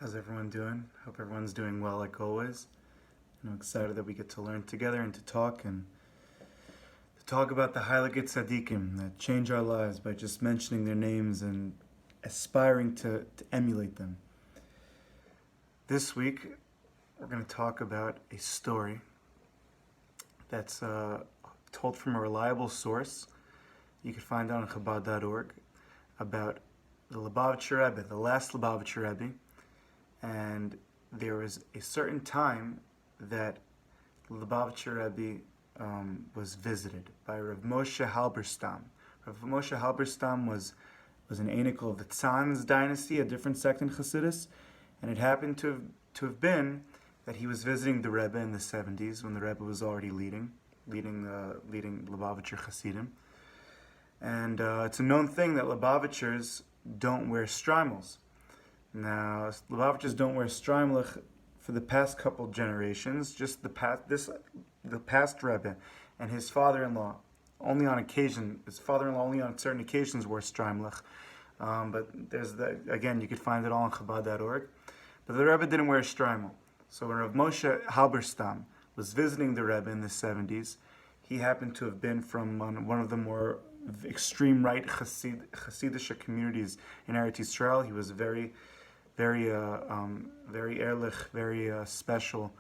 How's everyone doing? Hope everyone's doing well like always. And I'm excited that we get to learn together and to talk about the Heilige Tzaddikim that change our lives by just mentioning their names and aspiring to emulate them. This week, we're going to talk about a story that's told from a reliable source. You can find it on Chabad.org about the Lubavitcher Rebbe, the last Lubavitcher Rebbe. And there was a certain time that Lubavitcher Rebbe was visited by Rav Moshe Halberstam. Rav Moshe Halberstam was an anikel of the Tzan's dynasty, a different sect in Chassidus, and it happened to have been that he was visiting the Rebbe in the 70s when the Rebbe was already leading Lubavitcher Chassidim. And it's a known thing that Lubavitchers don't wear shtreimels. Now, Lubavitchers don't wear shtreimlich for the past couple generations, just the past Rebbe and his father-in-law. Only on occasion, his father-in-law only on certain occasions wore shtreimlich. But there's again, you could find it all on Chabad.org. But the Rebbe didn't wear a shtreimel. So when Rav Moshe Halberstam was visiting the Rebbe in the 70s, he happened to have been from one of the more extreme right Hasidic communities in Eretz Yisrael. He was very ehrlich, very special,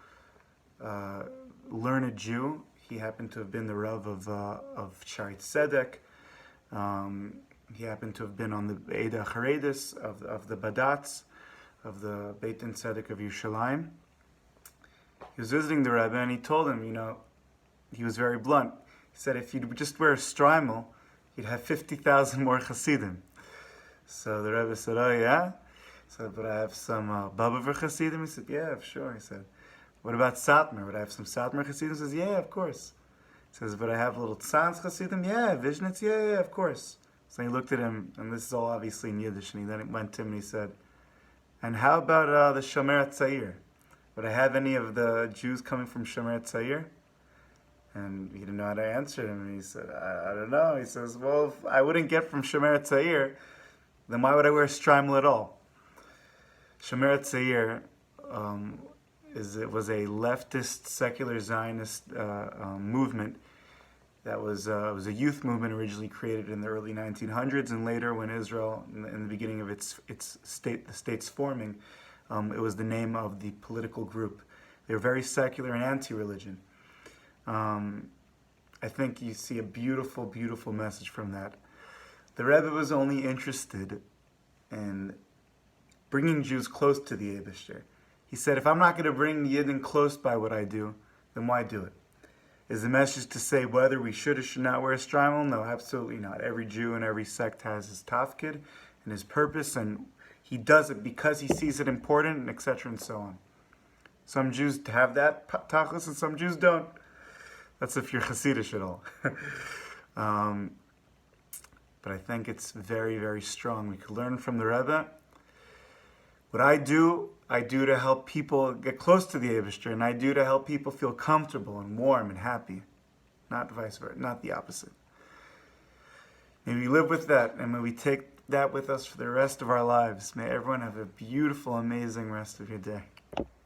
learned Jew. He happened to have been the Rav of Shari Tzedek. He happened to have been on the Eda Haredis of the Badatz, of the Beit Din Tzedek of Yerushalayim. He was visiting the Rebbe and he told him, he was very blunt. He said, if you'd just wear a shtreimel, you'd have 50,000 more Hasidim. So the Rebbe said, oh yeah? He said, but I have some Baba for Hasidim? He said, yeah, sure. He said, what about Satmar? Would I have some Satmar Hasidim? He says, yeah, of course. He says, but I have little Tzanz Hasidim? Yeah, Vishnitz? Yeah, of course. So he looked at him, and this is all obviously in Yiddish, and he then went to him and he said, and how about the Shomer Tzair? Would I have any of the Jews coming from Shomer Tzair? And he didn't know how to answer him, and he said, I don't know. He says, well, if I wouldn't get from Shomer Tzair, then why would I wear a shtreimel at all? Shomer Tzair was a leftist, secular Zionist movement that was a youth movement originally created in the early 1900s, and later when Israel, in the beginning of the state's forming, it was the name of the political group. They were very secular and anti-religion. I think you see a beautiful, beautiful message from that. The Rebbe was only interested in bringing Jews close to the Eibishter. He said, if I'm not going to bring Yidden close by what I do, then why do it? Is the message to say whether we should or should not wear a shtreimel? No, absolutely not. Every Jew and every sect has his tafkid and his purpose, and he does it because he sees it important, and etc. and so on. Some Jews have that tachlis, and some Jews don't. That's if you're Hasidish at all. But I think it's very, very strong. We could learn from the Rebbe. What I do to help people get close to the Eibishter, and I do to help people feel comfortable and warm and happy. Not vice versa, not the opposite. May we live with that, and may we take that with us for the rest of our lives. May everyone have a beautiful, amazing rest of your day.